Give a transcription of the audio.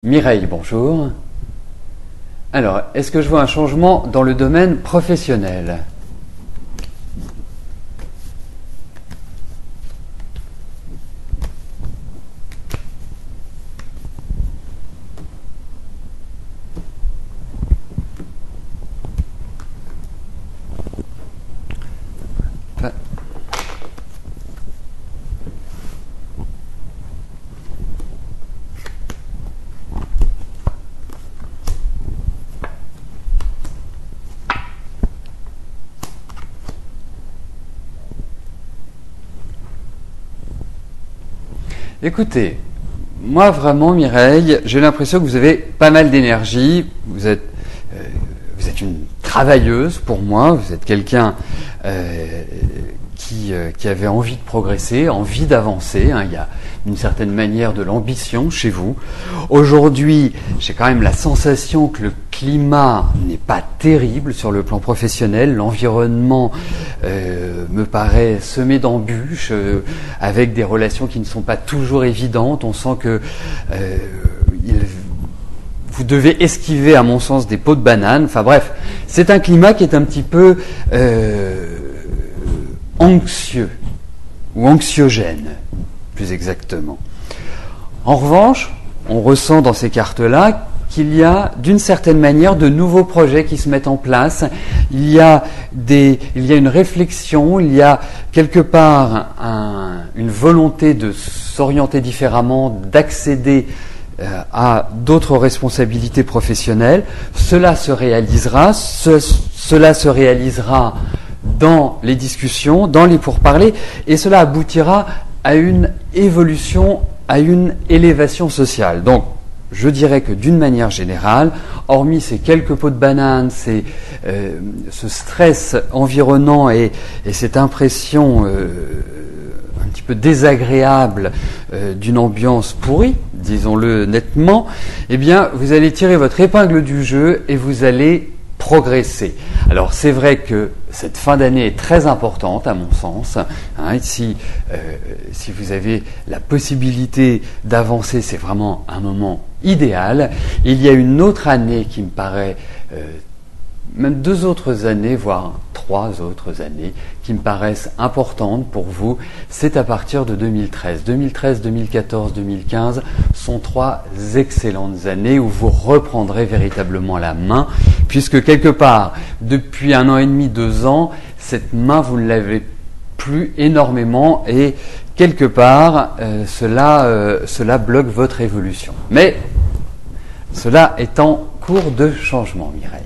Mireille, bonjour. Alors, est-ce que je vois un changement dans le domaine professionnel? Écoutez, moi vraiment Mireille, j'ai l'impression que vous avez pas mal d'énergie, vous êtes une travailleuse pour moi, vous êtes quelqu'un qui avait envie de progresser, envie d'avancer, hein. Il y a une certaine manière de l'ambition chez vous. Aujourd'hui, j'ai quand même la sensation que le climat n'est pas terrible sur le plan professionnel. L'environnement me paraît semé d'embûches, avec des relations qui ne sont pas toujours évidentes. On sent que vous devez esquiver, à mon sens, des pots de banane. Enfin bref, c'est un climat qui est un petit peu anxieux, ou anxiogène, plus exactement. En revanche, on ressent dans ces cartes-là qu'il y a, d'une certaine manière, de nouveaux projets qui se mettent en place. Il y a une réflexion, il y a quelque part une volonté de s'orienter différemment, d'accéder à d'autres responsabilités professionnelles. Cela se réalisera, cela se réalisera dans les discussions, dans les pourparlers, et cela aboutira à une évolution, à une élévation sociale. Donc, je dirais que d'une manière générale, hormis ces quelques pots de banane, ce stress environnant et cette impression un petit peu désagréable d'une ambiance pourrie, disons-le nettement, eh bien, vous allez tirer votre épingle du jeu et vous allez progresser. Alors c'est vrai que cette fin d'année est très importante à mon sens. Hein, si vous avez la possibilité d'avancer, c'est vraiment un moment idéal. Il y a une autre année qui me paraît, même 2 autres années, voire 3 autres années, qui me paraissent importantes pour vous, c'est à partir de 2013. 2013, 2014, 2015 sont 3 excellentes années où vous reprendrez véritablement la main, puisque quelque part, depuis 1 an et demi, 2 ans, cette main, vous ne l'avez plus énormément et quelque part, cela bloque votre évolution. Mais cela est en cours de changement, Mireille.